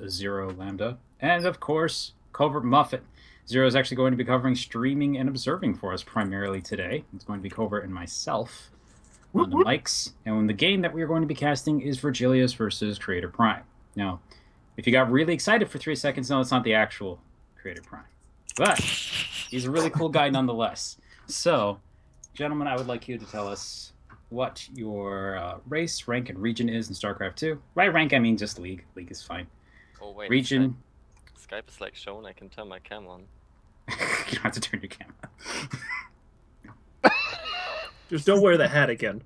Zero Lambda, and of course, Covert Muffet. Zero is actually going to be covering streaming and observing for us primarily today. It's going to be Covert and myself on the mics. And the game that we are going to be casting is Vergilius versus CreatorPrime. Now, if you got really excited for 3 seconds, no, it's not the actual CreatorPrime. But he's a really cool guy nonetheless. So, gentlemen, I would like you to tell us what your race, rank, and region is in StarCraft 2. By rank, I mean just League. League is fine. Oh, wait. Region. Skype is like shown. I can turn my cam on. You don't have to turn your camera on. Just don't wear the hat again.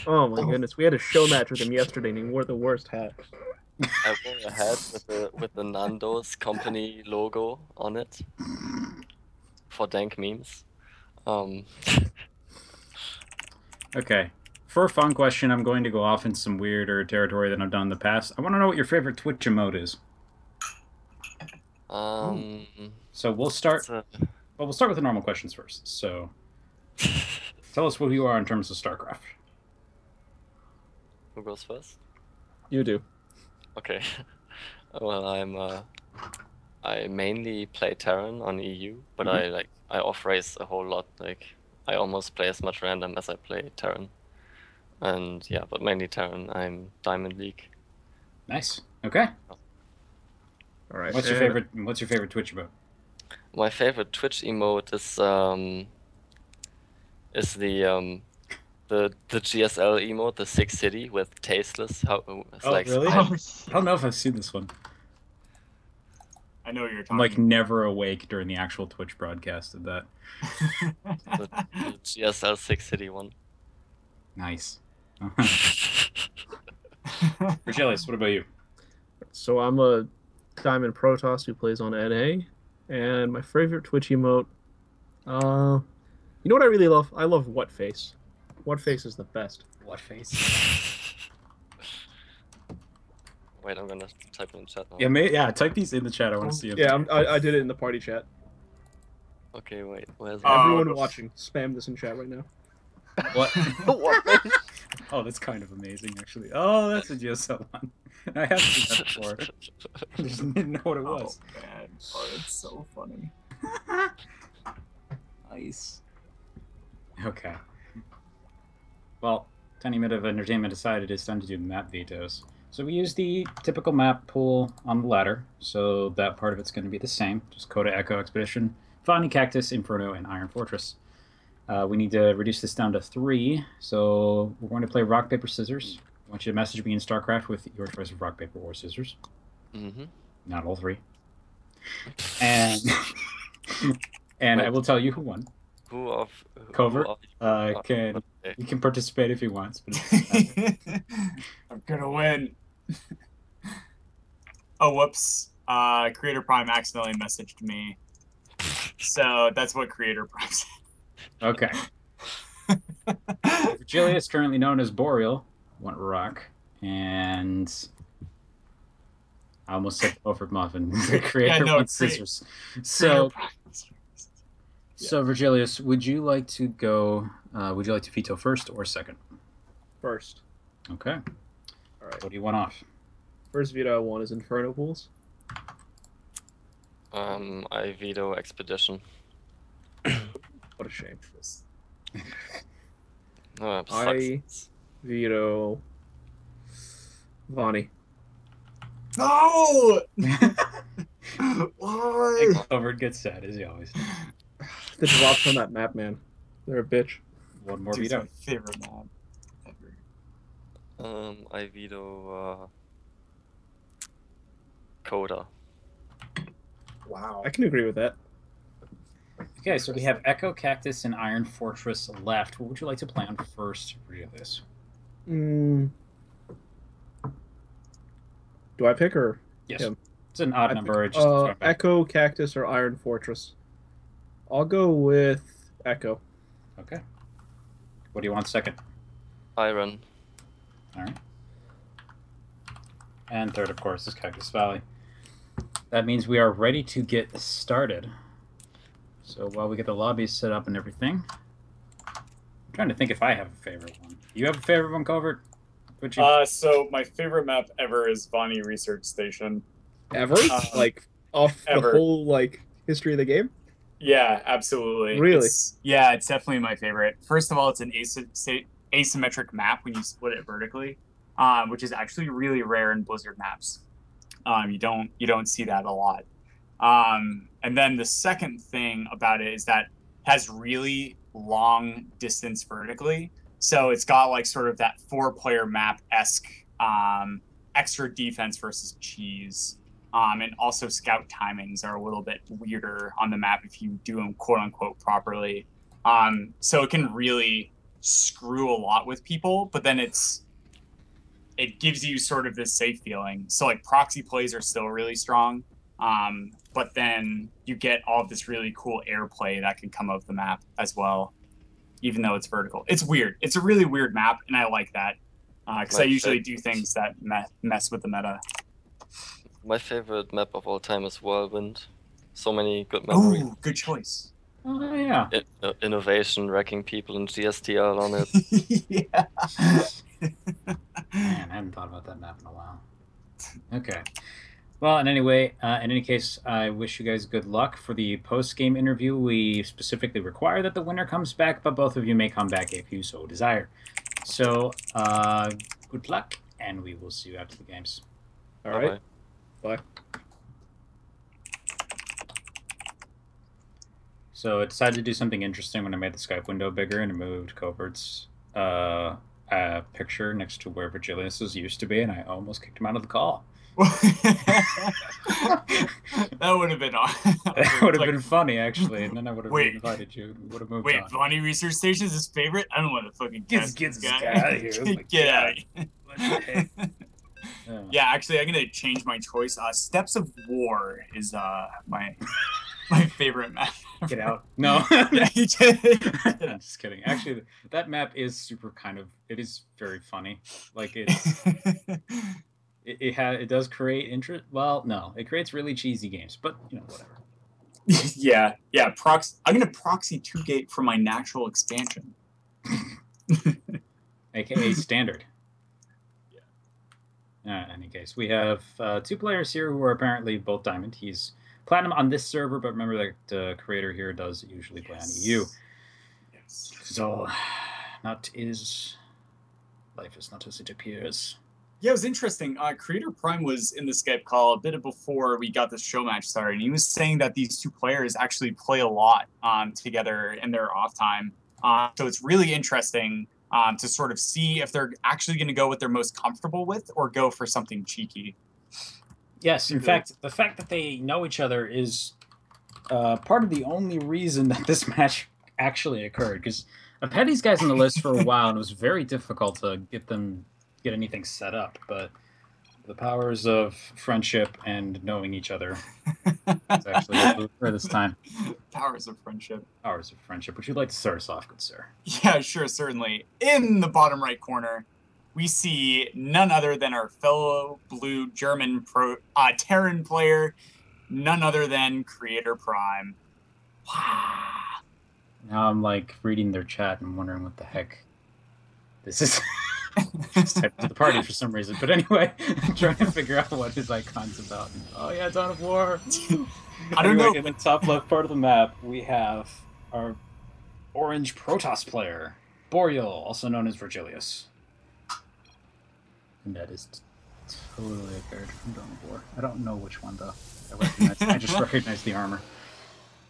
Oh my goodness, we had a show match with him yesterday and he wore the worst hat. I wore a hat with the Nando's company logo on it for dank memes. Okay. For a fun question, I'm going to go off in some weirder territory than I've done in the past. I want to know what your favorite Twitch emote is. So we'll start. Well, we'll start with the normal questions first. So, tell us who you are in terms of StarCraft. Who goes first? You do. Okay. Well, I mainly play Terran on EU, but I off race a whole lot. Like I almost play as much random as I play Terran. And yeah, but mainly Terran. I'm Diamond League. Nice. Okay. All right. What's your favorite Twitch emote? My favorite Twitch emote is the GSL emote, the Sick City with Tasteless. Really? I don't know if I've seen this one. I know what you're talking. I'm like never awake during the actual Twitch broadcast of that. the GSL Sick City one. Nice. Vergilius, what about you? So I'm a Diamond Protoss who plays on NA, and my favorite Twitch emote, you know what I really love? I love What Face. What Face is the best. What Face? Wait, I'm gonna type it in chat now. Yeah, type these in the chat. I want to see them. Yeah, I did it in the party chat. Okay, wait. Where's everyone watching? Spam this in chat right now. What? What face? Oh, that's kind of amazing, actually. Oh, that's a GSL one. I have seen that before. I just didn't know what it was. Oh, man. Oh, it's so funny. Nice. Okay. Well, tiny bit of entertainment aside, it is time to do map vetoes. So we use the typical map pool on the ladder, so that part of it's going to be the same. Just Coda, Echo, Expedition, Vani, Cactus, Inferno, and Iron Fortress. We need to reduce this down to 3, so we're going to play rock, paper, scissors. I want you to message me in StarCraft with your choice of rock, paper, or scissors. Not all 3. And and I will tell you who won. Covert. You can participate if he wants. But I'm gonna win. Oh, whoops. CreatorPrime accidentally messaged me. So that's what CreatorPrime said. Okay. Vergilius, currently known as Boreal, went rock, and I almost said Covert Muffin. The creator wants scissors. So, Vergilius, would you like to go? Would you like to veto first or second? First. Okay. All right. What do you want off? First veto I want is Inferno pools. I veto Expedition. What a shame. No, I veto Vani. No! Why? Covert gets sad, as he always does. The drops on that map, man. They're a bitch. One more Dude's veto. my favorite map ever. I veto Coda. Wow. I can agree with that. Okay, so we have Echo, Cactus, and Iron Fortress left. What would you like to play on first, Vergilius? Do I pick or? Yes. Him? It's an odd number. Just Echo, Cactus, or Iron Fortress? I'll go with Echo. Okay. What do you want second? Iron. All right. And third, of course, is Cactus Valley. That means we are ready to get started. So while we get the lobbies set up and everything, I'm trying to think if I have a favorite one. You have a favorite one, Covert? So my favorite map ever is Vani Research Station. Ever? Like off ever. the whole like history of the game? Yeah, absolutely. Really? It's definitely my favorite. First of all, it's an asymmetric map when you split it vertically, which is actually really rare in Blizzard maps. You don't see that a lot. And then the second thing about it is that it has really long distance vertically. So it's got like sort of that 4-player map-esque extra defense versus cheese. And also scout timings are a little bit weirder on the map if you do them quote unquote properly. So it can really screw a lot with people, but then it gives you sort of this safe feeling. So like proxy plays are still really strong. But then you get all of this really cool airplay that can come off the map as well, even though it's vertical. It's weird. It's a really weird map, and I like that because I usually do things that mess with the meta. My favorite map of all time is Whirlwind. So many good memories. Oh, good choice. Oh, yeah. Innovation, wrecking people in GSTL on it. Yeah. Man, I haven't thought about that map in a while. Okay. Well, in any case, I wish you guys good luck for the post-game interview. We specifically require that the winner comes back, but both of you may come back if you so desire. So, good luck, and we will see you after the games. All right. Bye. So I decided to do something interesting when I made the Skype window bigger and moved Covert's picture next to where Vergilius used to be, and I almost kicked him out of the call. That would have been awesome. That would have been funny, actually, and then I would have invited you. Would have moved on. Bonnie Research Station is his favorite? I don't want to fucking get this guy out of here. Get out of here. Yeah, actually, I'm gonna change my choice. Steps of War is my favorite map. Get out! No, Yeah, I'm just kidding. Actually, that map is super it is very funny. Like it does create interest. Well, no, it creates really cheesy games, but whatever. Yeah. I'm gonna proxy 2-gate for my natural expansion, aka standard. In any case, we have 2 players here who are apparently both Diamond. He's Platinum on this server, but remember that Creator here does usually play on EU. Yes. So, life is not as it appears. Yeah, it was interesting. CreatorPrime was in the Skype call a bit before we got this show match started, and he was saying that these 2 players actually play a lot together in their off time. So it's really interesting to sort of see if they're actually going to go what they're most comfortable with or go for something cheeky. Yes, in fact, the fact that they know each other is part of the only reason that this match actually occurred, because I've had these guys on the list for a while, and it was very difficult to get anything set up, but the powers of friendship and knowing each other is actually what for this time. Powers of friendship. Powers of friendship. Would you like to start us off, good sir? Yeah, sure, certainly. In the bottom right corner, we see none other than our fellow blue German Terran player, none other than CreatorPrime. Wow. Now I'm like reading their chat and wondering what the heck this is. Just typed to the party for some reason. But anyway, I'm trying to figure out what his icon's about. Oh yeah, Dawn of War. I don't know. In the top left part of the map, we have our orange Protoss player, Boreal, also known as Vergilius. And that is totally a character from Dawn of War. I don't know which one though. I just recognize the armor.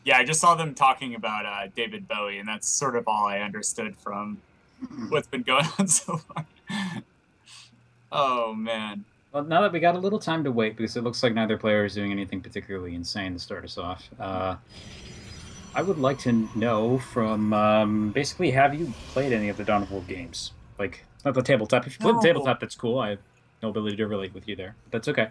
Yeah, I just saw them talking about David Bowie, and that's sort of all I understood from what's been going on so far. Oh, man. Well, now that we got a little time to wait, because it looks like neither player is doing anything particularly insane to start us off, I would like to know from, basically, have you played any of the Dawn of War games? Like, not the tabletop. If you played the tabletop, that's cool. I have no ability to relate with you there. But that's okay.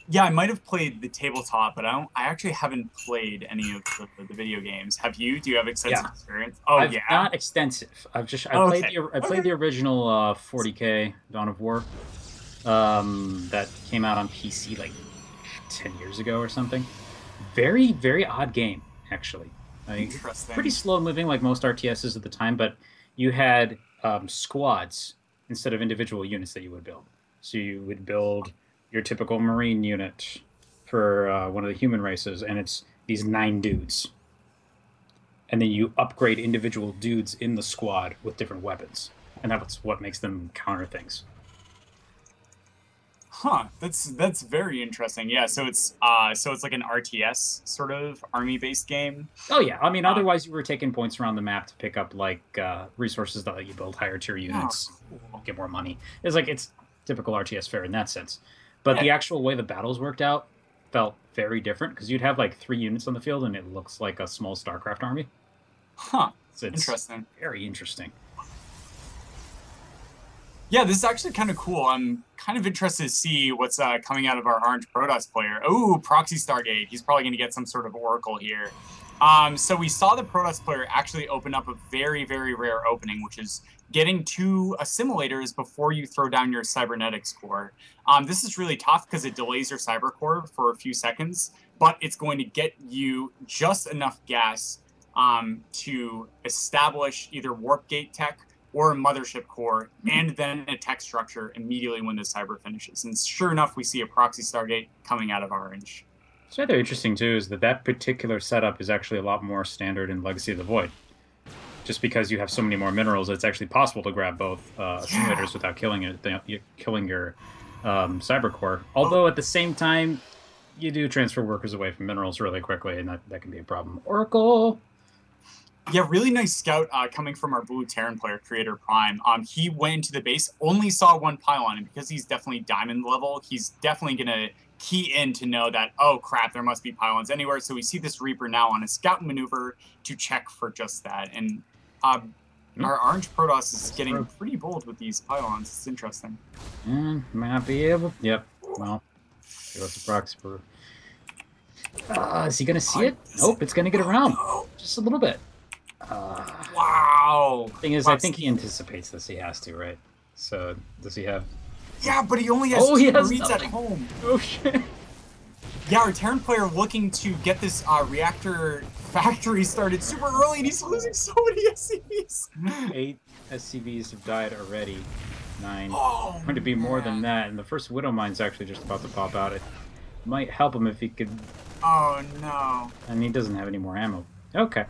Yeah, I might have played the tabletop, but I actually haven't played any of the video games. Have you? Do you have extensive experience? Oh, yeah. Not extensive. I played the original 40K Dawn of War that came out on PC like 10 years ago or something. Very, very odd game, actually. Interesting. Pretty slow moving like most RTSs at the time, but you had squads instead of individual units that you would build. So you would build your typical Marine unit for one of the human races, and it's these 9 dudes. And then you upgrade individual dudes in the squad with different weapons, and that's what makes them counter things. Huh, that's very interesting. Yeah, so it's like an RTS sort of army-based game. Oh yeah, I mean, otherwise you were taking points around the map to pick up like resources that let you build higher tier units, cool. get more money. It's typical RTS fare in that sense. But the actual way the battles worked out felt very different because you'd have like 3 units on the field and it looks like a small StarCraft army. Huh. So it's interesting. Very interesting. Yeah, this is actually kind of cool. I'm kind of interested to see what's coming out of our Orange Protoss player. Oh, Proxy Stargate. He's probably going to get some sort of Oracle here. So we saw the Protoss player actually open up a very, very rare opening, which is getting 2 assimilators before you throw down your cybernetics core. This is really tough because it delays your cyber core for a few seconds, but it's going to get you just enough gas to establish either warp gate tech or a mothership core, and then a tech structure immediately when the cyber finishes. And sure enough, we see a Proxy Stargate coming out of Orange. What's rather interesting, too, is that particular setup is actually a lot more standard in Legacy of the Void. Just because you have so many more minerals, it's actually possible to grab both assimilators without killing your cyber core. Although, at the same time, you do transfer workers away from minerals really quickly, and that can be a problem. Oracle! Yeah, really nice scout coming from our blue Terran player, CreatorPrime. He went into the base, only saw 1 pylon, and because he's definitely diamond level, he's definitely going to key in to know that, oh crap, there must be pylons anywhere. So we see this Reaper now on a scout maneuver to check for just that. And our Orange Protoss is getting pretty bold with these pylons. It's interesting. Might not be able. Yep. Well, what's the proxy for? Is he going to see it? Nope, it's going to get around. Just a little bit. Wow. Thing is, I think he anticipates this. He has to, right? So, does he have... Yeah, but he only has 2 Marines at home. Oh, shit. Yeah, our Terran player looking to get this reactor factory started super early, and he's losing so many SCVs. 8 SCVs have died already. 9. Oh, Going to be more than that, and the first Widow Mine's actually just about to pop out. It might help him if he could... Oh, no. And he doesn't have any more ammo. Okay.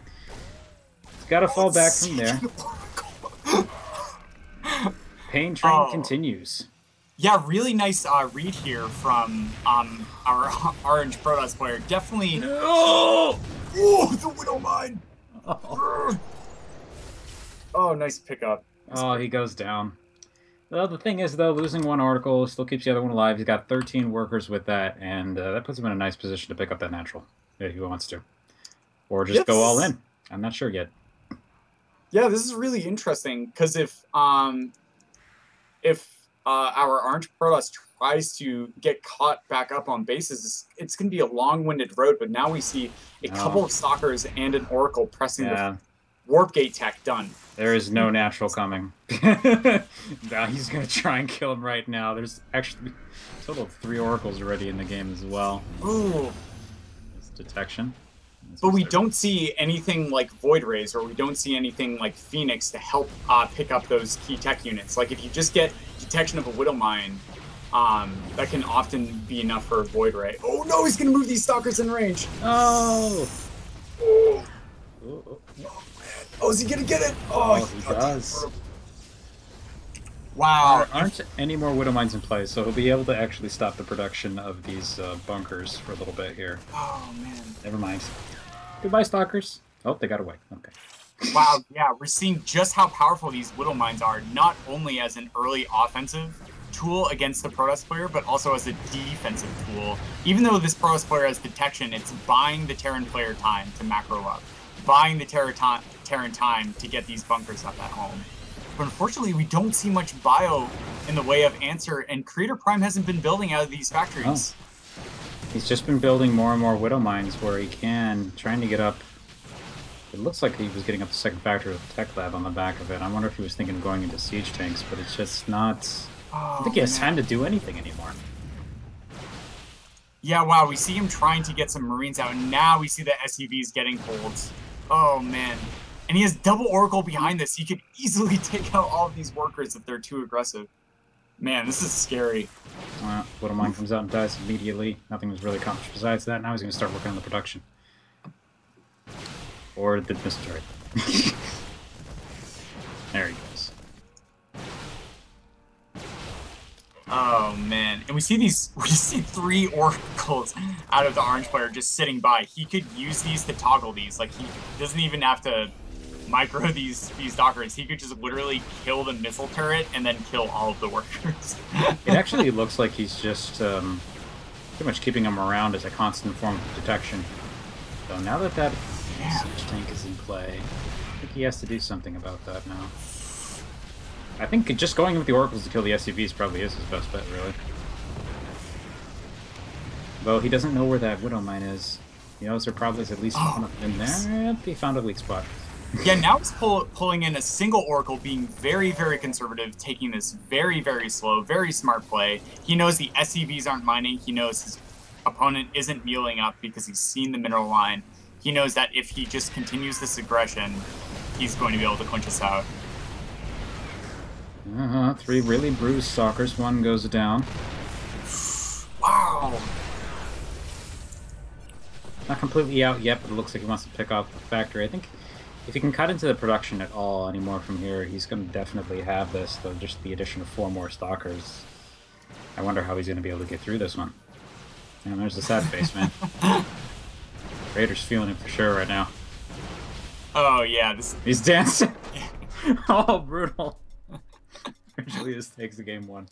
Got to fall back from there. Pain train continues. Yeah, really nice read here from our Orange Protoss player. Definitely. No! Oh, the Widow Mine! Oh, nice pickup. Oh, he goes down. Well, the thing is, though, losing 1 Oracle still keeps the other one alive. He's got 13 workers with that, and that puts him in a nice position to pick up that natural if he wants to. Or just go all in. I'm not sure yet. Yeah, this is really interesting because if our Orange Protoss tries to get caught back up on bases, it's going to be a long-winded road. But now we see a couple of Stalkers and an Oracle pressing the Warp Gate tech done. There is no natural coming. Now he's going to try and kill him right now. There's actually a total of 3 Oracles already in the game as well. Ooh. It's detection. But we don't see anything like Void Rays, or we don't see anything like Phoenix to help pick up those key tech units. Like if you just get detection of a Widow Mine, that can often be enough for a Void Ray. Oh no, he's gonna move these Stalkers in range. Oh! Oh, man. Oh, is he gonna get it? Oh, he does. Wow. There aren't any more Widow Mines in play, so he'll be able to actually stop the production of these bunkers for a little bit here. Oh man. Never mind. Goodbye, Stalkers. Oh, they got away. Okay. Wow, yeah, we're seeing just how powerful these Widow Mines are, not only as an early offensive tool against the Protoss player, but also as a defensive tool. Even though this Protoss player has detection, it's buying the Terran player time to macro up, buying the Terran time to get these bunkers up at home. But unfortunately, we don't see much bio in the way of answer, and CreatorPrime hasn't been building out of these factories. Oh. He's just been building more and more Widow Mines where he can, trying to get up. It looks like he was getting up the second factory with the Tech Lab on the back of it. I wonder if he was thinking of going into siege tanks, but it's just not... I don't think he has time to do anything anymore. Yeah, wow, we see him trying to get some Marines out, and now we see the SUVs getting pulled. Oh, man. And he has double Oracle behind this. He could easily take out all of these workers if they're too aggressive. Man, this is scary. Well, Widow Mine comes out and dies immediately. Nothing was really accomplished besides that. Now he's going to start working on the production. Or the missile turret. There he goes. Oh man, and we see 3 oracles out of the orange player just sitting by. He could use these to toggle these. Like, he doesn't even have to micro these dockers. He could just literally kill the missile turret and then kill all of the workers. It actually looks like he's just pretty much keeping them around as a constant form of detection. So now that siege tank is in play, I think he has to do something about that now. I think just going with the oracles to kill the SCVs probably is his best bet, really. Though he doesn't know where that Widow Mine is. He knows there probably is at least one up in there. He found a weak spot. Yeah, now he's pulling in a single oracle, being very, very conservative, taking this very, very slow, very smart play. He knows the SCVs aren't mining. He knows his opponent isn't mealing up because he's seen the mineral line. He knows that if he just continues this aggression, he's going to be able to clinch us out. 3 really bruised stalkers. 1 goes down. Wow. Not completely out yet, but it looks like he wants to pick off the factory. I think if he can cut into the production at all anymore from here, he's going to definitely have this, though just the addition of 4 more stalkers. I wonder how he's going to be able to get through this one. And there's the sad face, man. Raider's feeling it for sure right now. Oh, yeah. He's dancing. Oh, brutal. Vergilius takes the game 1.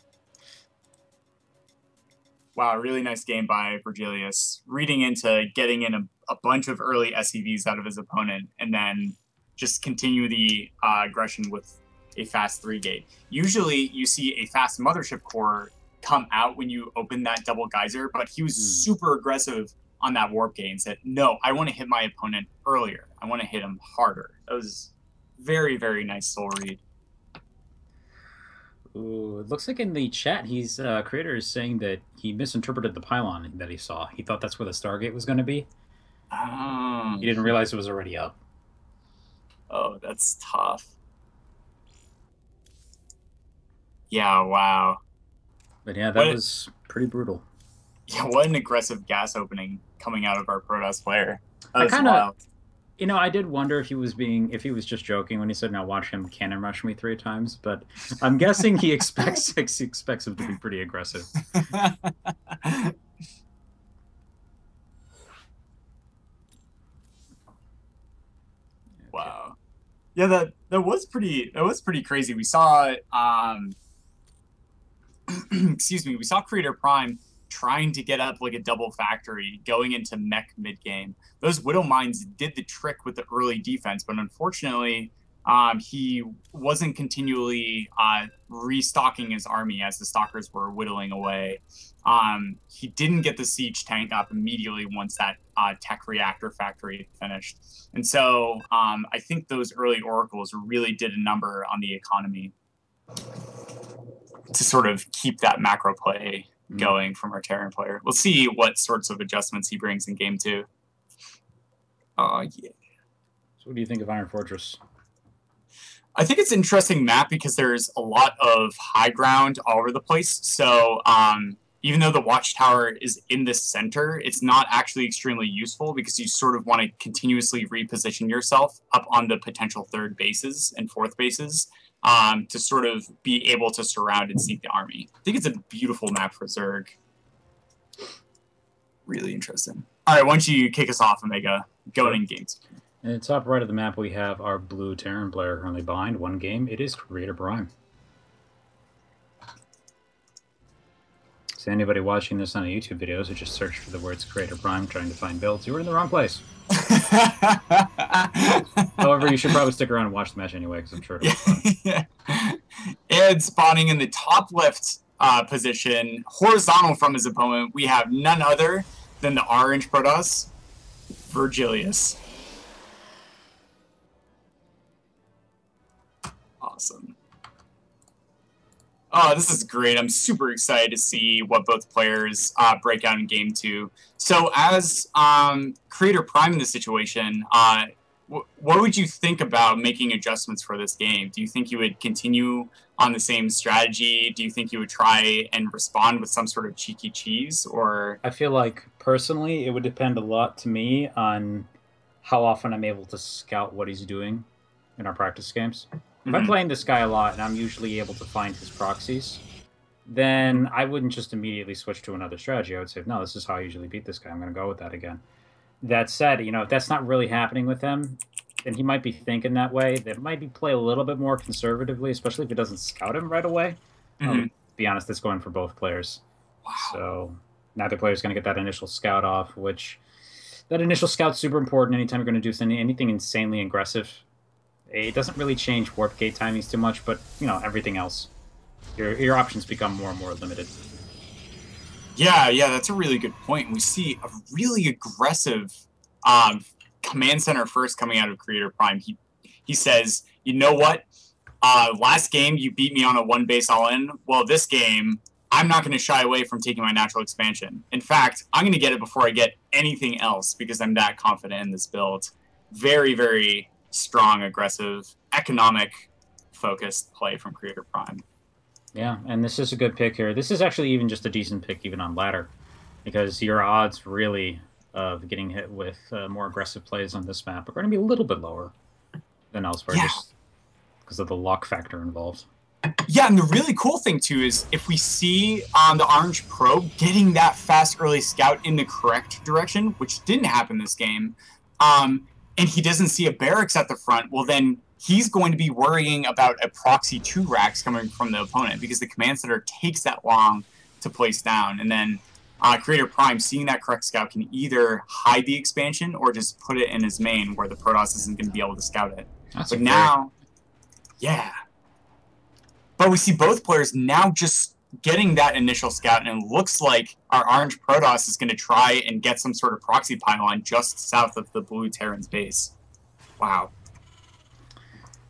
Wow, really nice game by Vergilius. Reading into getting in a bunch of early SCVs out of his opponent, and then just continue the aggression with a fast 3-gate. Usually, you see a fast Mothership core come out when you open that double geyser, but he was super aggressive on that warp gate and said, no, I want to hit my opponent earlier. I want to hit him harder. That was very, very nice soul read. Ooh, it looks like in the chat, Creator is saying that he misinterpreted the pylon that he saw. He thought that's where the Stargate was going to be. He didn't realize it was already up. Oh, that's tough. Yeah, wow. But yeah, that was pretty brutal. Yeah, what an aggressive gas opening coming out of our Protoss player. I kind of, I did wonder if he was just joking when he said, "Now watch him cannon rush me 3 times." But I'm guessing he expects him to be pretty aggressive. Wow. Yeah, that was pretty crazy. We saw excuse me, we saw CreatorPrime trying to get up like a double factory going into mech mid-game. Those Widow Mines did the trick with the early defense, but unfortunately, he wasn't continually restocking his army as the stalkers were whittling away. He didn't get the siege tank up immediately once that tech reactor factory finished. And so I think those early oracles really did a number on the economy to sort of keep that macro play going from our Terran player. We'll see what sorts of adjustments he brings in game 2. Oh, yeah. So what do you think of Iron Fortress? I think it's an interesting map because there's a lot of high ground all over the place. So even though the watchtower is in the center, it's not actually extremely useful because you sort of want to continuously reposition yourself up on the potential 3rd bases and 4th bases to sort of be able to surround and seek the army. I think it's a beautiful map for Zerg. Really interesting. All right, why don't you kick us off, Omega? Going in games. In the top right of the map, we have our blue Terran player currently behind 1 game. It is CreatorPrime. So anybody watching this on a YouTube video who just searched for the words CreatorPrime trying to find builds, you were in the wrong place. However, you should probably stick around and watch the match anyway, because I'm sure it'll be fun. And spawning in the top left position, horizontal from his opponent, we have none other than the orange Protoss, Vergilius. Awesome. Oh, this is great. I'm super excited to see what both players break out in game 2. So as CreatorPrime in this situation, what would you think about making adjustments for this game? Do you think you would continue on the same strategy? Do you think you would try and respond with some sort of cheeky cheese? Or I feel like personally, it would depend a lot to me on how often I'm able to scout what he's doing in our practice games. If I'm playing this guy a lot and I'm usually able to find his proxies, then I wouldn't just immediately switch to another strategy. I would say, no, this is how I usually beat this guy. I'm going to go with that again. That said, if that's not really happening with him, then he might be thinking that way. That might be play a little bit more conservatively, especially if it doesn't scout him right away. To be honest, that's going for both players. Wow. So neither player is going to get that initial scout off, which that initial scout's super important anytime you're going to do anything insanely aggressive. It doesn't really change warp gate timings too much, but everything else, your options become more and more limited. Yeah, that's a really good point. We see a really aggressive command center first coming out of CreatorPrime. He says, you know what? Last game you beat me on a one base all in. Well, this game I'm not going to shy away from taking my natural expansion. In fact, I'm going to get it before I get anything else because I'm that confident in this build. Very, very strong, aggressive, economic focused play from CreatorPrime. Yeah, and this is a good pick here. This is actually even just a decent pick even on ladder, because your odds really of getting hit with more aggressive plays on this map are going to be a little bit lower than elsewhere, just because of the luck factor involved. Yeah, and the really cool thing, too, is if we see the Orange Probe getting that fast early scout in the correct direction, which didn't happen this game, and he doesn't see a barracks at the front, well, then he's going to be worrying about a proxy 2 racks coming from the opponent because the command center takes that long to place down. And then CreatorPrime, seeing that correct scout, can either hide the expansion or just put it in his main where the Protoss isn't going to be able to scout it. But now, but we see both players now just getting that initial scout, and it looks like our Orange Protoss is going to try and get some sort of proxy pylon just south of the Blue Terran's base. Wow.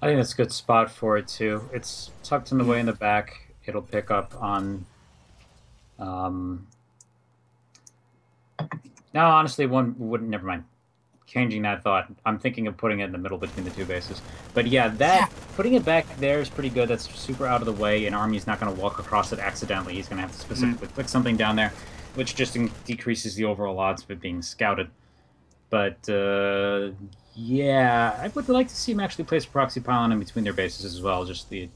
I think that's a good spot for it, too. It's tucked in the way in the back. It'll pick up on... No, honestly, one wouldn't... Never mind. Changing that thought. I'm thinking of putting it in the middle between the two bases. But yeah, putting it back there is pretty good. That's super out of the way. An army's not going to walk across it accidentally. He's going to have to specifically click something down there, which just decreases the overall odds of it being scouted. But... yeah, I would like to see him actually place a proxy pylon in between their bases as well, just the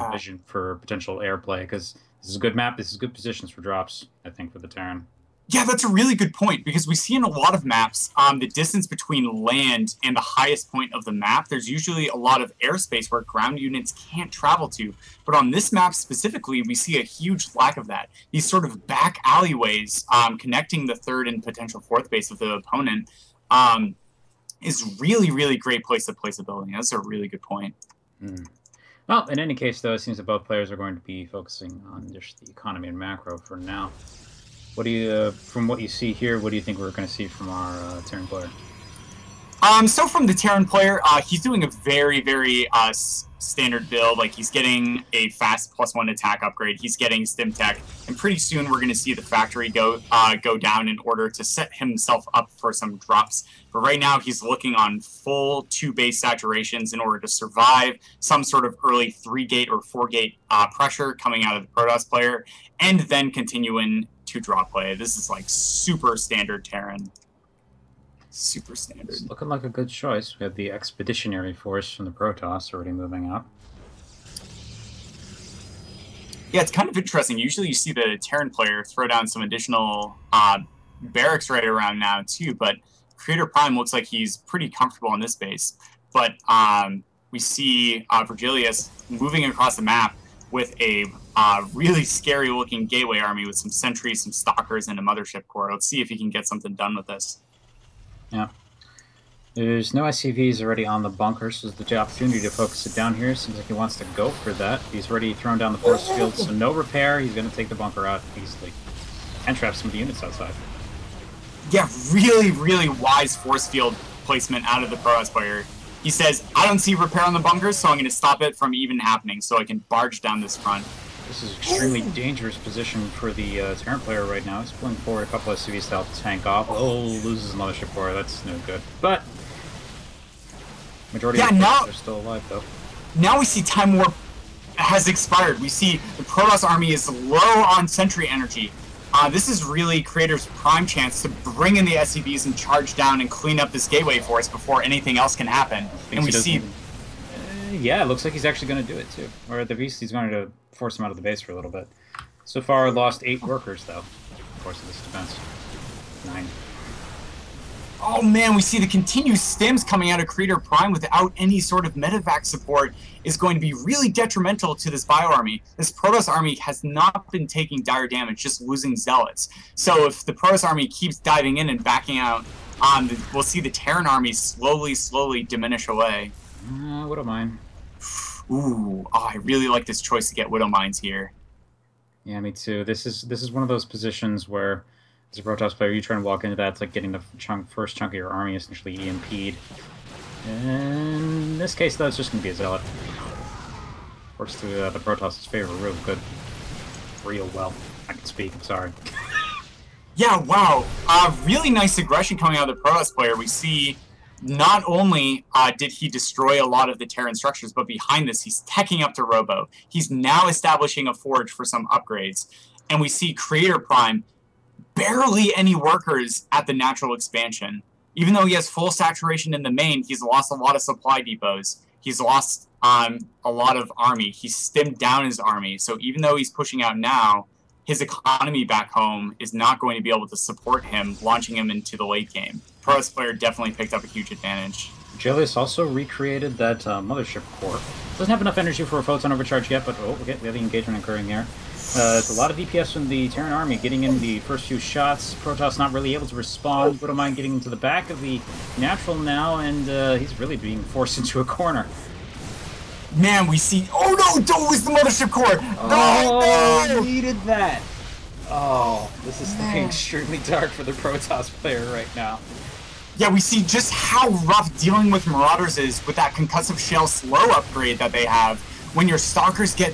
vision for potential airplay, because this is a good map, this is good positions for drops, I think, for the Terran. Yeah, that's a really good point, because we see in a lot of maps, the distance between land and the highest point of the map, there's usually a lot of airspace where ground units can't travel to. But on this map specifically, we see a huge lack of that. These sort of back alleyways connecting the third and potential fourth base of the opponent is really, really great place to place a building. That's a really good point. Well, in any case, though, it seems that both players are going to be focusing on just the economy and macro for now. What do you, from what you see here, what do you think we're going to see from our Terran player? So from the Terran player, he's doing a very, very standard build. Like, he's getting a fast +1 attack upgrade. He's getting stim tech, and pretty soon we're going to see the factory go down in order to set himself up for some drops. But right now, he's looking on full 2 base saturations in order to survive some sort of early 3-gate or 4-gate pressure coming out of the Protoss player, and then continuing to drop play. This is like super standard Terran. Super standard. It's looking like a good choice. We have the Expeditionary Force from the Protoss already moving up. Yeah, it's kind of interesting. Usually you see the Terran player throw down some additional barracks right around now too, but CreatorPrime looks like he's pretty comfortable in this base. But we see Vergilius moving across the map with a really scary looking gateway army with some sentries, some stalkers, and a mothership core. Let's see if he can get something done with this. Yeah. There's no SCVs already on the bunker, so there's the opportunity to focus it down here. Seems like he wants to go for that. He's already thrown down the force field, so no repair. He's going to take the bunker out easily. And trap some of the units outside. Yeah, really, really wise force field placement out of the Protoss player. He says, I don't see repair on the bunkers, so I'm going to stop it from even happening, so I can barge down this front. This is an extremely dangerous position for the Terran player right now. He's pulling forward a couple of SCVs to help tank off. Oh, loses another ship core. That's no good. But Majority Yeah, of the now- players are still alive, though. Now we see Time Warp has expired. We see the Protoss army is low on sentry energy. This is really Creator's prime chance to bring in the SCVs and charge down and clean up this gateway for us before anything else can happen. And we see... yeah, it looks like he's actually going to do it, too. Or at the least, he's going to force him out of the base for a little bit. So far, lost 8 workers, though. Of course, of this defense. 9. Oh man, we see the continued stims coming out of CreatorPrime without any sort of medevac support is going to be really detrimental to this Bio army. This Protoss army has not been taking dire damage, just losing zealots. So if the Protoss army keeps diving in and backing out, we'll see the Terran army slowly diminish away. Widowmine. Ooh, I really like this choice to get Widowmines here. Yeah, me too. This is one of those positions where, as a Protoss player, you try and walk into that, it's like getting the first chunk of your army essentially EMP'd. In this case, though, it's just going to be a Zealot. Works to the Protoss' favor real good. Real well. I can speak, I'm sorry. Yeah, wow. Really nice aggression coming out of the Protoss player. We see not only did he destroy a lot of the Terran structures, but behind this, he's teching up to Robo. He's now establishing a forge for some upgrades. And we see CreatorPrime barely any workers at the natural expansion. Even though he has full saturation in the main, he's lost a lot of supply depots. He's lost a lot of army. He's stimmed down his army. So even though he's pushing out now, his economy back home is not going to be able to support him, launching him into the late game. Protoss player definitely picked up a huge advantage. Vergilius also recreated that mothership core. Doesn't have enough energy for a photon overcharge yet, but okay, we have the engagement occurring here. It's a lot of DPS from the Terran army getting in the first few shots. Protoss not really able to respond. Widowmine getting into the back of the natural now, and he's really being forced into a corner. Man, we see... Oh no! Don't lose the mothership core! Oh, No! needed that! Oh, this is looking extremely dark for the Protoss player right now. Yeah, we see just how rough dealing with Marauders is with that concussive shell slow upgrade that they have when your Stalkers get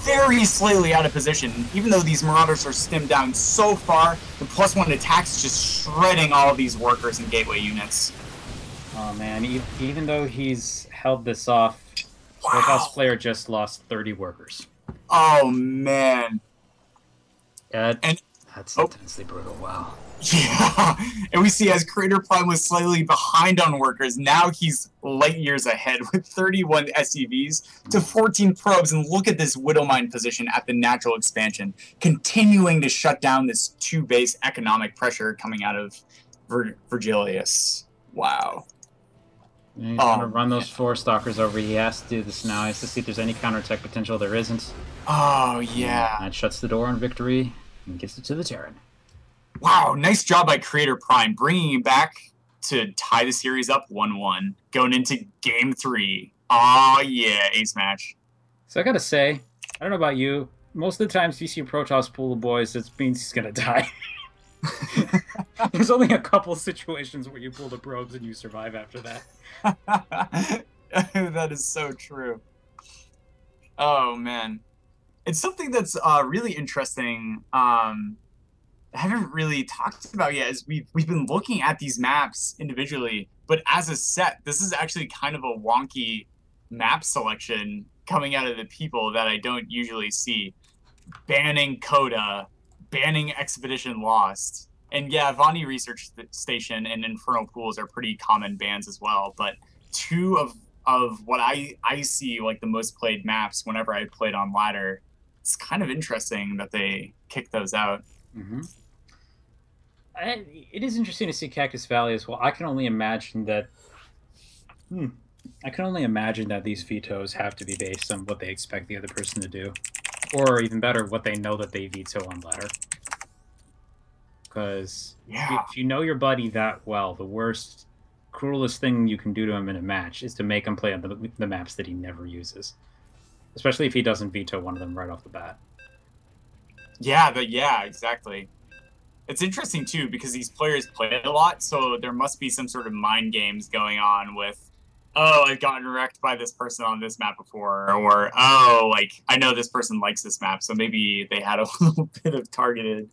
very slightly out of position. Even though these Marauders are stimmed down so far, the +1 attack's just shredding all of these workers and gateway units. Oh man, even though he's held this off, Wow. Protoss player just lost 30 workers. Oh man. That's intensely brutal, wow. Yeah, and we see as CreatorPrime was slightly behind on workers, now he's light years ahead with 31 SCVs to 14 probes, and look at this Widowmine position at the natural expansion, continuing to shut down this 2-base economic pressure coming out of Vergilius. Wow. Yeah, he's going to run those 4 Stalkers over. He has to do this now. He has to see if there's any counterattack potential. There isn't. Oh, yeah. That shuts the door on victory and gives it to the Terran. Wow, nice job by CreatorPrime, bringing him back to tie the series up 1-1, going into Game 3. Aw, yeah, ace match. So I gotta say, I don't know about you, most of the times you see a Protoss pool of boys, it means he's gonna die. There's only a couple situations where you pull the probes and you survive after that. That is so true. Oh, man. It's something that's really interesting. I haven't really talked about yet is we've been looking at these maps individually, but as a set, this is actually kind of a wonky map selection coming out of the people that I don't usually see. Banning Coda, banning Expedition Lost, and yeah, Vani Research Station and Infernal Pools are pretty common bans as well, but 2 of what I see like the most played maps whenever I played on ladder, it's kind of interesting that they kicked those out. Mm-hmm. It is interesting to see Cactus Valley as well. I can only imagine that. I can only imagine that these vetoes have to be based on what they expect the other person to do, or even better, what they know that they veto on ladder. Because if you know your buddy that well, the worst, cruelest thing you can do to him in a match is to make him play on the maps that he never uses, especially if he doesn't veto one of them right off the bat. Yeah, exactly. It's interesting, too, because these players play a lot, so there must be some sort of mind games going on with, oh, I've gotten wrecked by this person on this map before, or, oh, like, I know this person likes this map, so maybe they had a little bit of targeted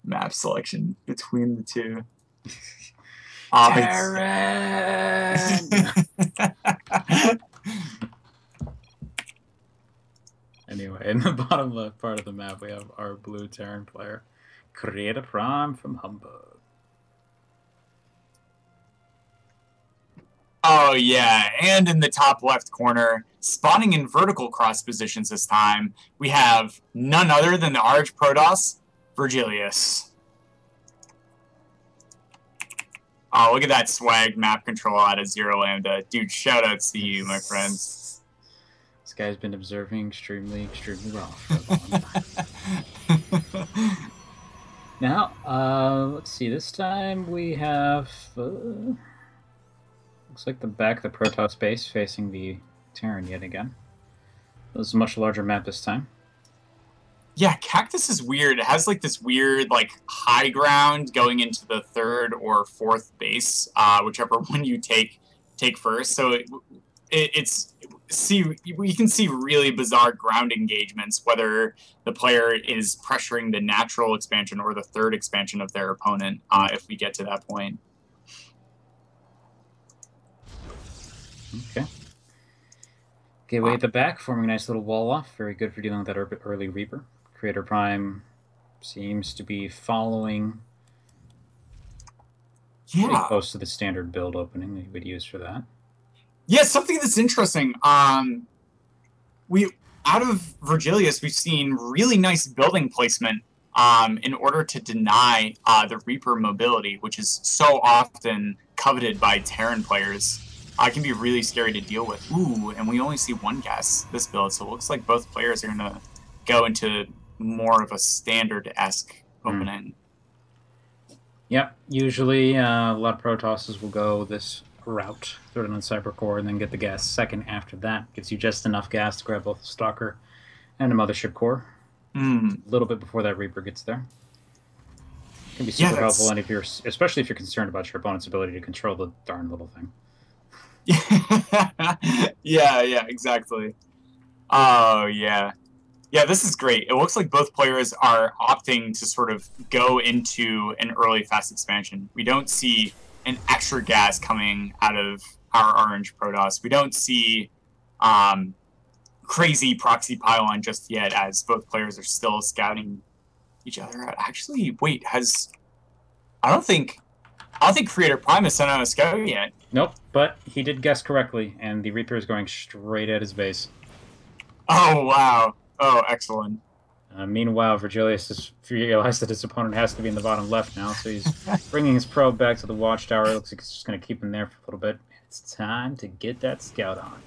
map selection between the two. Anyway, in the bottom left part of the map, we have our blue Terran player, CreatorPrime from Hamburg. Oh yeah, and in the top left corner, spawning in vertical cross positions this time, we have none other than the Arch Protoss, Vergilius. Oh, look at that swag map control out of Zero Lambda. Dude, shoutouts to you, my friends. This guy's been observing extremely well for a long time. Now, let's see, this time we have... looks like the back of the Protoss base facing the Terran yet again. This is a much larger map this time. Yeah, Cactus is weird. It has like this weird like high ground going into the third or fourth base, whichever one you take first. So you can see really bizarre ground engagements, whether the player is pressuring the natural expansion or the third expansion of their opponent, if we get to that point. Okay. Gateway at the back, forming a nice little wall off. Very good for dealing with that early Reaper. CreatorPrime seems to be following pretty close to the standard build opening that you would use for that. Yeah, something that's interesting. We out of Vergilius, we've seen really nice building placement in order to deny the Reaper mobility, which is so often coveted by Terran players. It can be really scary to deal with. Ooh, and we only see one gas this build, so it looks like both players are going to go into more of a standard-esque opening. Yep, usually a lot of Protosses will go this route, throw it on Cybercore, and then get the gas second after that. Gives you just enough gas to grab both the Stalker and a Mothership Core. A little bit before that Reaper gets there. Can be super helpful, and especially if you're concerned about your opponent's ability to control the darn little thing. yeah, exactly. Oh, yeah. Yeah, this is great. It looks like both players are opting to sort of go into an early fast expansion. We don't see an extra gas coming out of our orange Protoss. We don't see crazy proxy pylon just yet, as both players are still scouting each other out. Actually, wait, I don't think CreatorPrime has sent out a scout yet. Nope, but he did guess correctly, and the Reaper is going straight at his base. Oh, wow. Oh, excellent. Meanwhile, Vergilius has realized that his opponent has to be in the bottom left now, so he's bringing his probe back to the watchtower. It looks like he's just going to keep him there for a little bit. It's time to get that scout on.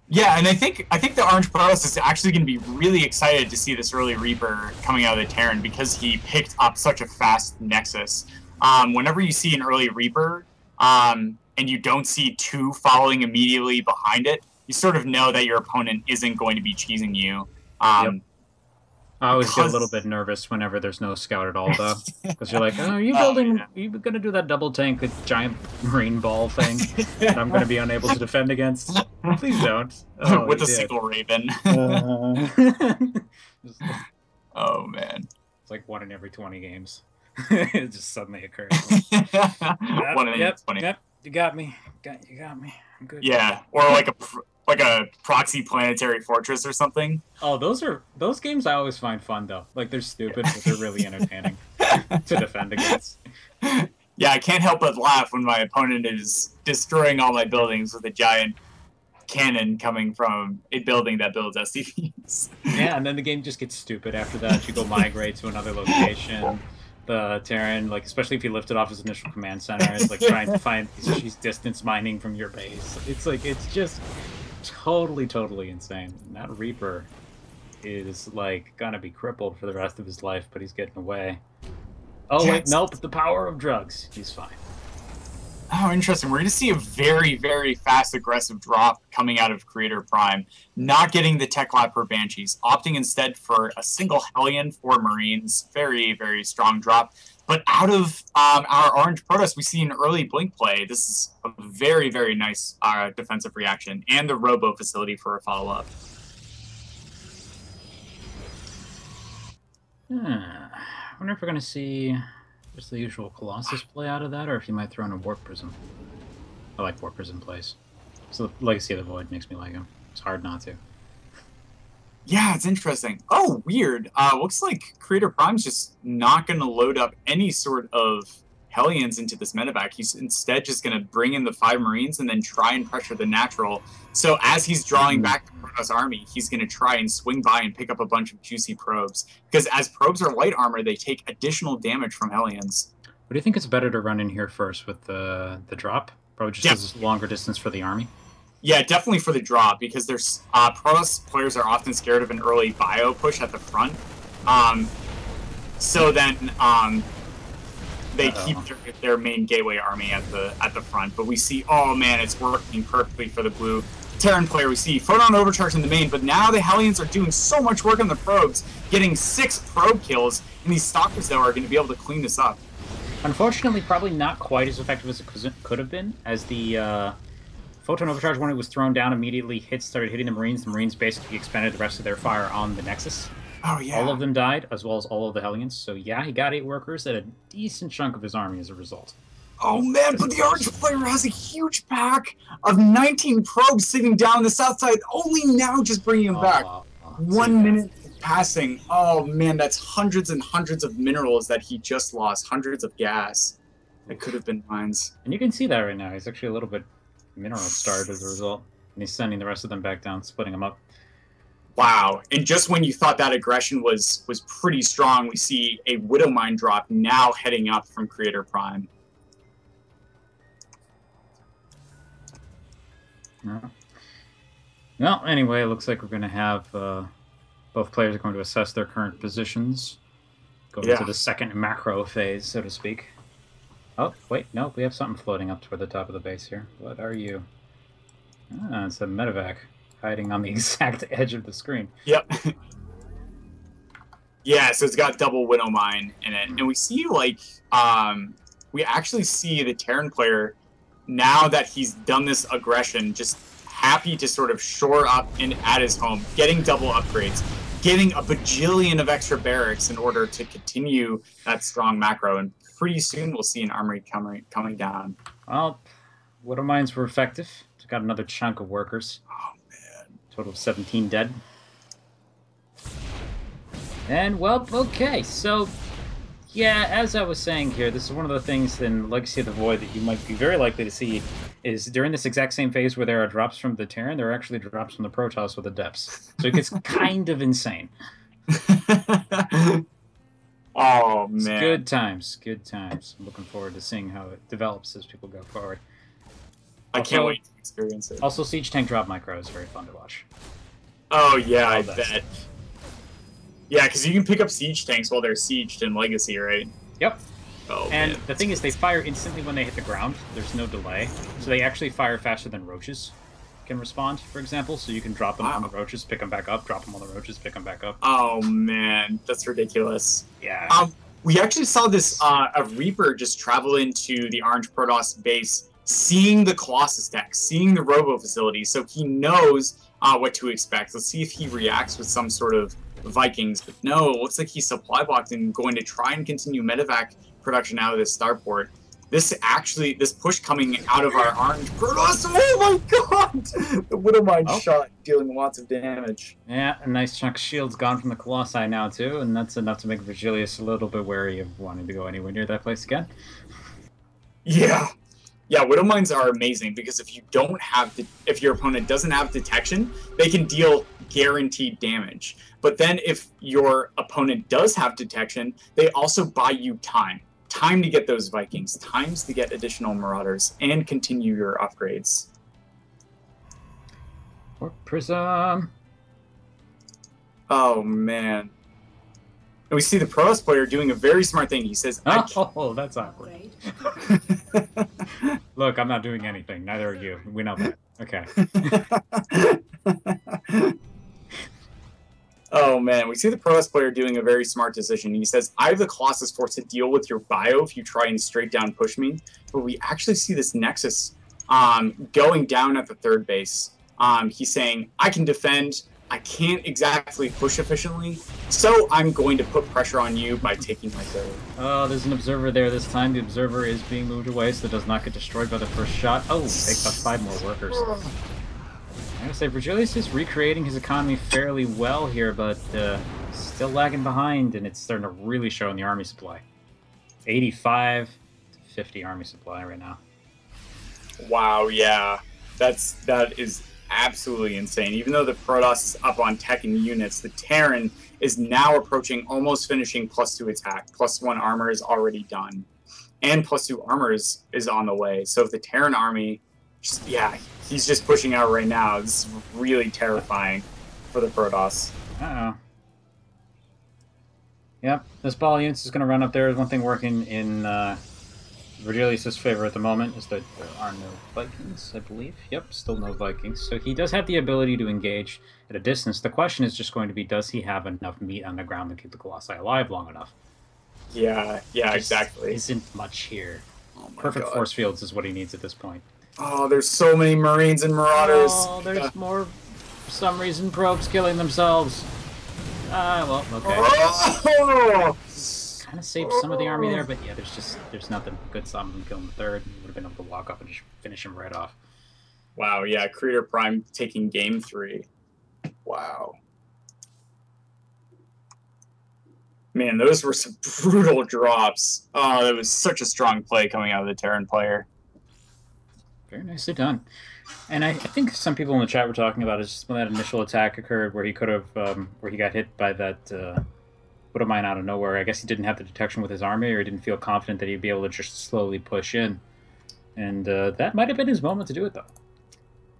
Yeah, and I think the Orange Protoss is actually going to be really excited to see this early Reaper coming out of the Terran because he picked up such a fast Nexus. Whenever you see an early Reaper, and you don't see two following immediately behind it, you sort of know that your opponent isn't going to be cheesing you. Yep. I always get a little bit nervous whenever there's no scout at all, though. Because you're like, oh, are you building, are you going to do that double tank, giant marine ball thing that I'm going to be unable to defend against? Please don't. Oh, with a single Raven. Oh, man. It's like 1 in every 20 games. It just suddenly occurs. 1 in 20. Yep, you got me. You got me. I'm good. Yeah, or like a proxy planetary fortress or something. Oh, those games I always find fun though. Like they're stupid, but they're really entertaining to defend against. Yeah, I can't help but laugh when my opponent is destroying all my buildings with a giant cannon coming from a building that builds SCVs. Yeah, and then the game just gets stupid after that. You go migrate to another location. The Terran, like especially if you lift it off his initial command center, it's like trying to find she's distance mining from your base. It's just totally insane. And that Reaper is like gonna be crippled for the rest of his life, but he's getting away. Oh wait, nope, the power of drugs. He's fine. Oh, interesting. We're going to see a very, very fast, aggressive drop coming out of CreatorPrime. Not getting the Tech Lab for Banshees, opting instead for a single Hellion for Marines. Very, very strong drop. But out of our Orange Protoss, we see an early Blink play. This is a very, very nice defensive reaction. And the Robo facility for a follow-up. I wonder if we're going to see Just the usual Colossus play out of that, or if you might throw in a Warp Prism. I like Warp Prism plays. So Legacy of the Void makes me like him. It's hard not to. Yeah, it's interesting. Oh, weird. Looks like CreatorPrime's just not going to load up any sort of Hellions into this medevac. He's instead just going to bring in the 5 Marines and then try and pressure the natural. So as he's drawing back the Protoss army, he's going to try and swing by and pick up a bunch of juicy probes. Because as probes are light armor, they take additional damage from Hellions. What do you think it's better to run in here first with the drop? Probably just as longer distance for the army. Yeah, definitely for the drop, because there's Protoss players are often scared of an early bio push at the front. So then they keep their main gateway army at the front. But we see, oh man, it's working perfectly for the blue Terran player. We see Photon Overcharge in the main, but now the Hellions are doing so much work on the probes, getting 6 probe kills, and these Stalkers, though, are going to be able to clean this up. Unfortunately, probably not quite as effective as it could have been, as the Photon Overcharge, when it was thrown down, immediately started hitting the Marines. The Marines basically expended the rest of their fire on the Nexus. Oh, yeah. All of them died, as well as all of the Hellions. So, yeah, he got 8 workers and a decent chunk of his army as a result. Oh, man, but the Orange player has a huge pack of 19 probes sitting down the south side, only now just bringing them back. 1 minute passing. Oh, man, that's hundreds and hundreds of minerals that he just lost, hundreds of gas. That could have been mines. And you can see that right now. He's actually a little bit mineral starved as a result. And he's sending the rest of them back down, splitting them up. Wow. And just when you thought that aggression was pretty strong, we see a Widow Mine drop now heading up from CreatorPrime. Well, anyway, it looks like we're going to have both players are going to assess their current positions, go into the second macro phase, so to speak. Oh, wait, no, we have something floating up toward the top of the base here. What are you? Ah, it's a medevac hiding on the exact edge of the screen. Yep. Yeah, so it's got double Widow Mine in it. And we see, like, we actually see the Terran player, now that he's done this aggression, just happy to sort of shore up and at his home, getting double upgrades, getting a bajillion of extra barracks in order to continue that strong macro. And pretty soon we'll see an armory coming down. Well, Widow Mines were effective. It's got another chunk of workers. Oh, man. Total of 17 dead. And, well, okay, so, yeah, as I was saying here, this is one of the things in Legacy of the Void that you might be very likely to see is during this exact same phase where there are drops from the Terran, there are actually drops from the Protoss with the depths. So it gets kind of insane. Oh, man. It's good times, good times. I'm looking forward to seeing how it develops as people go forward. I can't wait to experience it. Also, Siege Tank drop micro is very fun to watch. Oh, yeah, I bet. Yeah, because you can pick up siege tanks while they're sieged in Legacy, right? Yep. Oh, and man. the thing is, they fire instantly when they hit the ground. There's no delay. So they actually fire faster than roaches can respond, for example. So you can drop them on the roaches, pick them back up, drop them on the roaches, pick them back up. Oh, man. That's ridiculous. Yeah. We actually saw this, a Reaper just travel into the Orange Protoss base, seeing the Colossus deck, seeing the Robo facility, so he knows what to expect. Let's see if he reacts with some sort of Vikings, but no, it looks like he's supply blocked and going to try and continue medevac production out of this starport. This push coming out of our Orange Protoss, oh my god! The Widow Mine shot, dealing lots of damage. Yeah, a nice chunk of shield's gone from the Colossi now too, and that's enough to make Vergilius a little bit wary of wanting to go anywhere near that place again. Yeah. Yeah, Widow Mines are amazing because if your opponent doesn't have detection, they can deal guaranteed damage. But then if your opponent does have detection, they also buy you time. Time to get those Vikings, times to get additional Marauders, and continue your upgrades. Or Prism. Oh, man. And we see the Protoss player doing a very smart thing. He says, oh, that's awkward. Look, I'm not doing anything. Neither are you. We know that. Okay. Oh, man. We see the Protoss player doing a very smart decision. He says, I have the Colossus Force to deal with your bio if you try and straight down push me. But we actually see this Nexus going down at the third base. He's saying, I can defend I can't exactly push efficiently, so I'm going to put pressure on you by taking my third. Oh, there's an observer there this time. The observer is being moved away, so it does not get destroyed by the first shot. Oh, takes up 5 more workers. I'm gonna say Vergilius is recreating his economy fairly well here, but still lagging behind, and it's starting to really show in the army supply. 85 to 50 army supply right now. Wow, yeah, that is absolutely insane. Even though the Protoss is up on tech and units, the Terran is now approaching almost finishing +2 attack. +1 armor is already done, and +2 armor is on the way. So if the Terran army, yeah, he's just pushing out right now. This is really terrifying for the Protoss. Uh-oh. Yep, this ball of units is going to run up there. One thing working in Vergilius' favor at the moment is that there are no Vikings, I believe. Yep, still no Vikings. So he does have the ability to engage at a distance. The question is just going to be, does he have enough meat on the ground to keep the Colossi alive long enough? Yeah, exactly. Isn't much here. Oh my Perfect God. force fields is what he needs at this point. Oh, there's so many Marines and Marauders. Oh, there's more, for some reason, probes killing themselves. Well, okay. Oh! Kind of saved some of the army there, but yeah, there's nothing good stopping him killing the third. He would have been able to walk up and just finish him right off. Wow, yeah, CreatorPrime taking game 3. Wow. Man, those were some brutal drops. Oh, that was such a strong play coming out of the Terran player. Very nicely done. And I think some people in the chat were talking about it just when that initial attack occurred where he could have, where he got hit by that Widow Mine out of nowhere. I guess he didn't have the detection with his army, or he didn't feel confident that he'd be able to just slowly push in. And that might have been his moment to do it, though.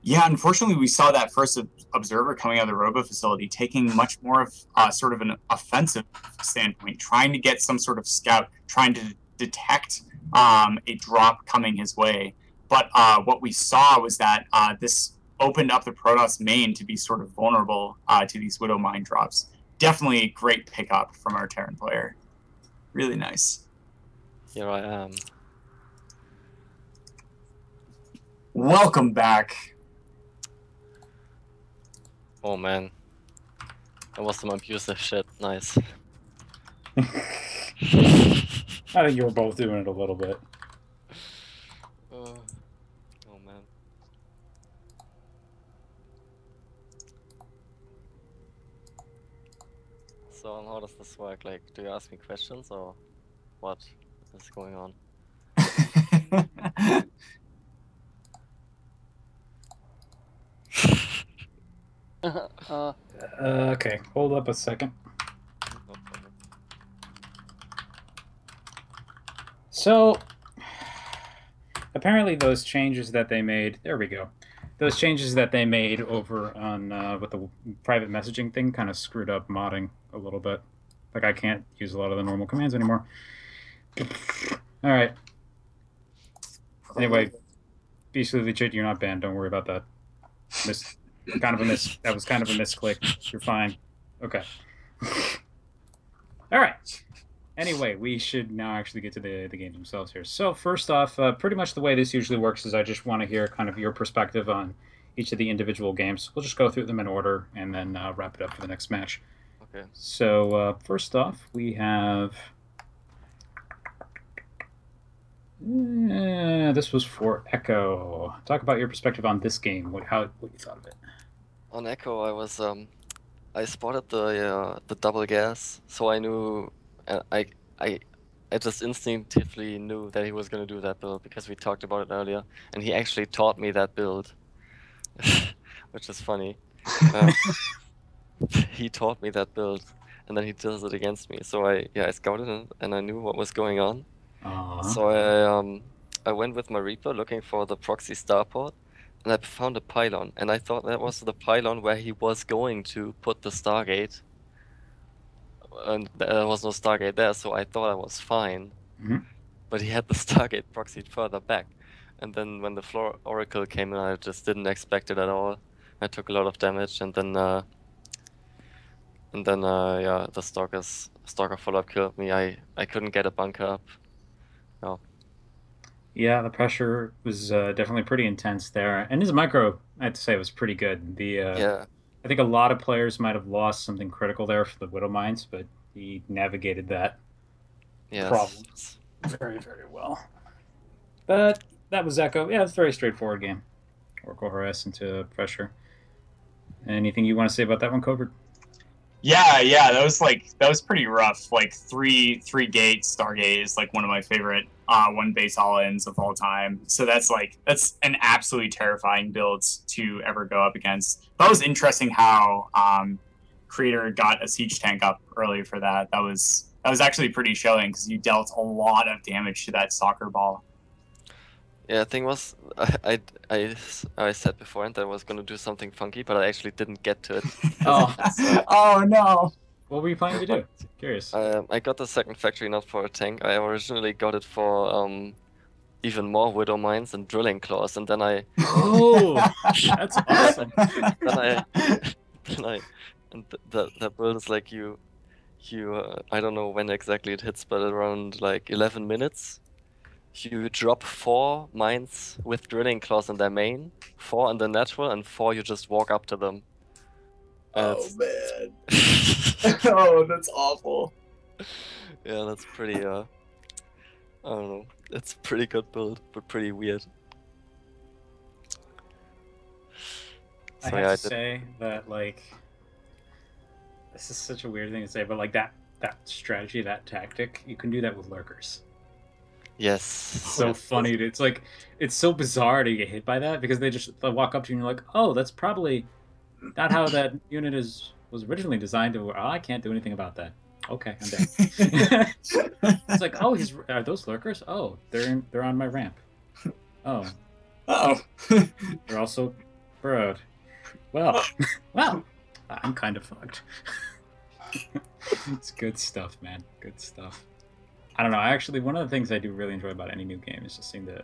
Yeah, unfortunately, we saw that first observer coming out of the Robo facility taking much more of sort of an offensive standpoint, trying to get some sort of scout, trying to detect a drop coming his way. But what we saw was that this opened up the Protoss main to be sort of vulnerable to these Widow Mine drops. Definitely a great pickup from our Terran player. Really nice. Here I am. Welcome back. Oh man. That was some abusive shit. Nice. I think you were both doing it a little bit. Oh man. So how does this work? Like, do you ask me questions or what is going on? Okay, hold up a second. No problem. So, apparently those changes that they made, there we go. Those changes that they made over on with the private messaging thing kind of screwed up modding a little bit. Like I can't use a lot of the normal commands anymore. All right. Anyway, Beastly Legit, you're not banned. Don't worry about that. That was kind of a misclick. You're fine. Okay. All right. Anyway, we should now actually get to the games themselves here. So first off, pretty much the way this usually works is I just want to hear kind of your perspective on each of the individual games. We'll just go through them in order and then wrap it up for the next match. Okay. So first off, we have... this was for Echo. Talk about your perspective on this game. What you thought of it? On Echo, I was I spotted the double gas, so I knew I just instinctively knew that he was gonna do that build because we talked about it earlier, and he actually taught me that build, which is funny. He taught me that build, and then he does it against me. So I scouted it, and I knew what was going on. So I went with my Reaper looking for the proxy starport, and I found a pylon, and I thought that was the pylon where he was going to put the Stargate. And there was no Stargate there, so I thought I was fine. Mm-hmm. But he had the Stargate proxied further back. And then when the Floor Oracle came in, I just didn't expect it at all. I took a lot of damage, and then yeah, the Stalker follow-up killed me. I couldn't get a bunker up. No. Yeah, the pressure was definitely pretty intense there, and his micro, I have to say, was pretty good. The Yeah. I think a lot of players might have lost something critical there for the Widow Mines, but he navigated that problem Yes. very, very well. But that was Echo. Yeah, it's a very straightforward game. Oracle harass into pressure. Anything you want to say about that one, Covert? Yeah, that was pretty rough. Like three gate Stargate is like one of my favorite one base all-ins of all time. So that's an absolutely terrifying build to ever go up against. That was interesting how Creator got a siege tank up early for that. That was actually pretty showing because you dealt a lot of damage to that soccer ball. Yeah, the thing was, I said beforehand that I was gonna do something funky, but I actually didn't get to it. Oh. Oh no! What were you planning to do? Curious. I got the second factory not for a tank. I originally got it for even more Widow Mines and Drilling Claws, and then I Oh, that's awesome. that build is like you I don't know when exactly it hits, but around like 11 minutes. You drop 4 mines with Drilling Claws in their main, 4 in the natural, and 4 you just walk up to them. Oh man! Oh, that's awful. Yeah, that's pretty. I don't know. It's a pretty good build, but pretty weird. I have to say that, like, this is such a weird thing to say, but like that strategy, that tactic, you can do that with lurkers. Yes. So funny. It's like, it's so bizarre to get hit by that because they'll walk up to you and you're like, oh, that's probably not how that unit was originally designed to. Oh, I can't do anything about that. Okay, I'm dead. It's like, oh, are those lurkers? Oh, they're on my ramp. Oh. Oh. They're also burrowed. Well, I'm kind of fucked. It's good stuff, man. Good stuff. I don't know. One of the things I do really enjoy about any new game is just seeing the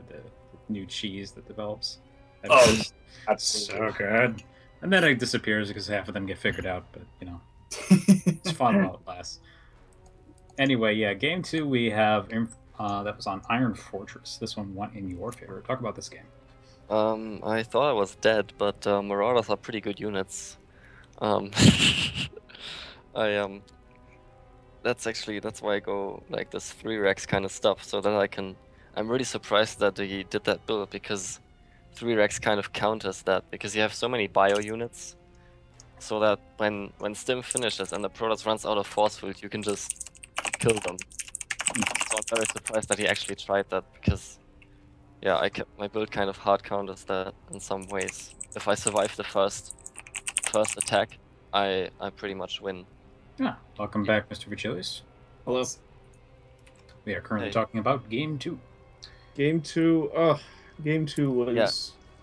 new cheese that develops. That's so good. And then it disappears because half of them get figured out, but you know, it's fun while it lasts. Anyway, yeah, game 2 we have that was on Iron Fortress. This one won in your favor. Talk about this game. I thought I was dead, but Marauders are pretty good units. That's why I go like this 3 Rex kind of stuff, so that I'm really surprised that he did that build, because 3 Rex kind of counters that, because you have so many bio units, so that when Stim finishes and the Protoss runs out of force field, you can just kill them. So I'm very surprised that he actually tried that, because yeah, my build kind of hard counters that in some ways. If I survive the first attack, I pretty much win. Yeah, welcome back, Mr. Vergilius. Hello. We are currently talking about game 2. Game 2 was... Yeah.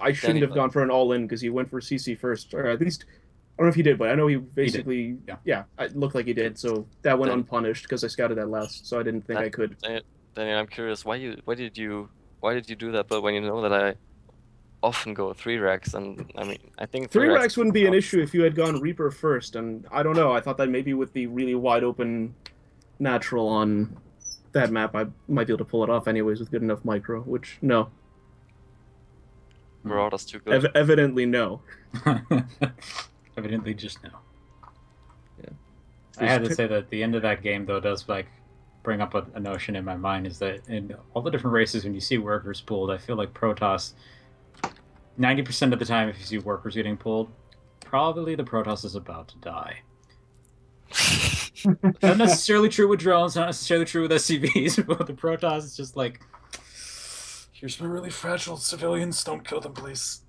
I shouldn't have gone for an all-in because he went for CC first, or at least... I don't know if he did, but I know he basically... Yeah, it looked like he did, so that went unpunished because I scouted that last, so I didn't think I could. Daniel, I'm curious, why did you do that build when you know that I often go 3 Rex? And I mean, I think 3 Rex wouldn't be an issue if you had gone Reaper first, and I don't know, I thought that maybe with the really wide open natural on that map, I might be able to pull it off anyways with good enough micro, which, no. Marauders too good. Evidently, no. Evidently, just no. Yeah. I had to say that the end of that game, though, does like bring up a notion in my mind, is that in all the different races, when you see workers pulled, I feel like Protoss, 90% of the time, if you see workers getting pulled, probably the Protoss is about to die. Not necessarily true with drones, not necessarily true with SCVs, but the Protoss is just like, here's my really fragile civilians, don't kill them, please.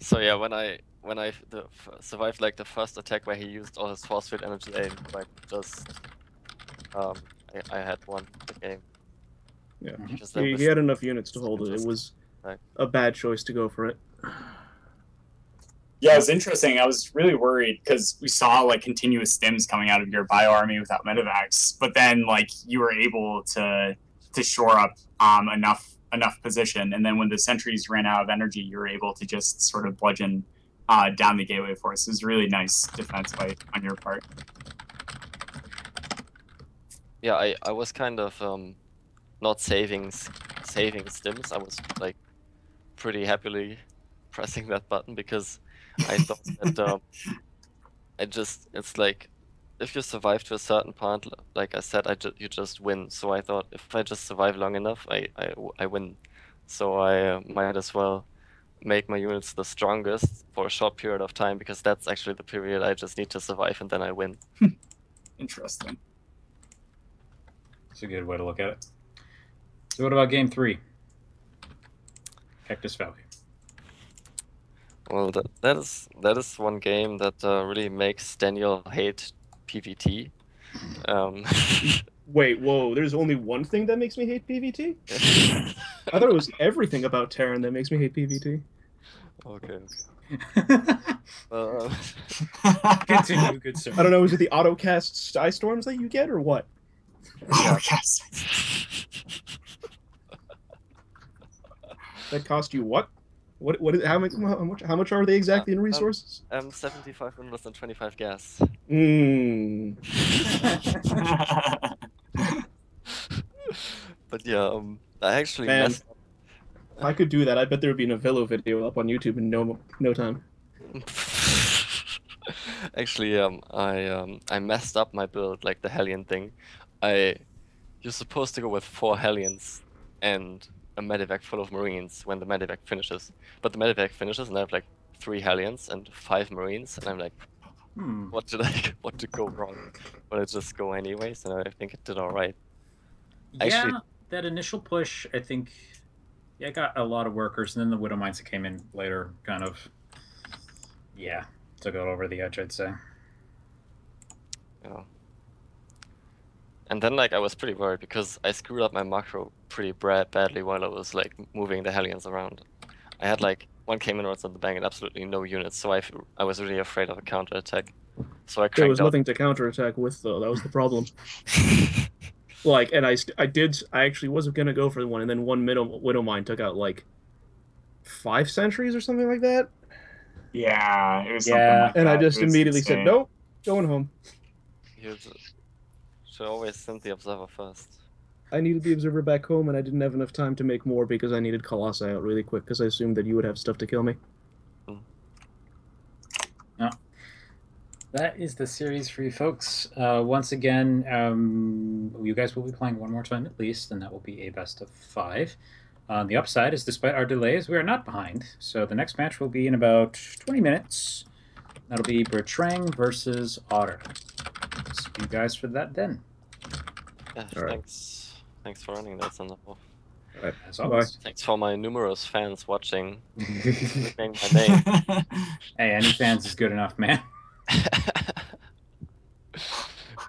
So yeah, when I survived like the first attack where he used all his force field energy, like just I had won the game. Yeah, he had enough units to hold it. It was a bad choice to go for it. Yeah, it was interesting. I was really worried because we saw like continuous stims coming out of your bio army without medevacs, but then like you were able to shore up enough position, and then when the sentries ran out of energy, you were able to just sort of bludgeon down the gateway force. It was really nice defense fight on your part. Yeah, I was kind of saving stims. I was like pretty happily pressing that button because I thought that it's like if you survive to a certain point, like I said, you just win. So I thought if I just survive long enough, I win. So I might as well make my units the strongest for a short period of time because that's actually the period I just need to survive and then I win. Interesting. It's a good way to look at it. So what about game 3? Cactus Valley. Well, that is one game that really makes Daniel hate PvT. Wait, whoa, there's only one thing that makes me hate PvT? I thought it was everything about Terran that makes me hate PvT. Okay. Continue, good sir. I don't know, is it the autocast sky storms that you get or what? Oh, yes. That cost you what? How much are they exactly in resources? 75 minerals and 25 gas. But yeah, I actually Man, messed up. if I could do that, I bet there would be a Novello video up on YouTube in no time. Actually, I messed up my build, like the Hellion thing. You're supposed to go with 4 Hellions and a medivac full of Marines when the medivac finishes. But the medivac finishes and I have like 3 Hellions and 5 Marines, and I'm like, what did go wrong? But I just go anyways, and I think it did all right. Yeah, that initial push, I think, I got a lot of workers, and then the Widow Mines that came in later kind of, took it over the edge, I'd say. Yeah. And then, like, I was pretty worried because I screwed up my macro pretty badly while I was, like, moving the Hellions around. I had, like, 1K minerals on the bank and absolutely no units, so I was really afraid of a counterattattack. So I cranked There was nothing to counterattack with, though. That was the problem. Like, and I actually wasn't gonna go for one, and then one Widow Mine took out, like, 5 sentries or something like that. Yeah, it was something like and that. I just immediately said, insane. nope, going home. You should always send the observer first. I needed the observer back home, and I didn't have enough time to make more because I needed Colossi out really quick because I assumed that you would have stuff to kill me. No. That is the series for you folks. Once again, you guys will be playing one more time at least, and that will be a best of 5. The upside is, despite our delays, we are not behind. So the next match will be in about 20 minutes. That'll be Bertrand versus Otter. See you guys for that then. Yeah, All right. Thanks for running that, Sandoval. All right. As always. Thanks for my numerous fans watching. Nickname my name. Hey, any fans is good enough, man.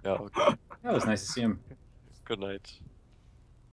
Yeah, okay. That was nice to see him. Good night.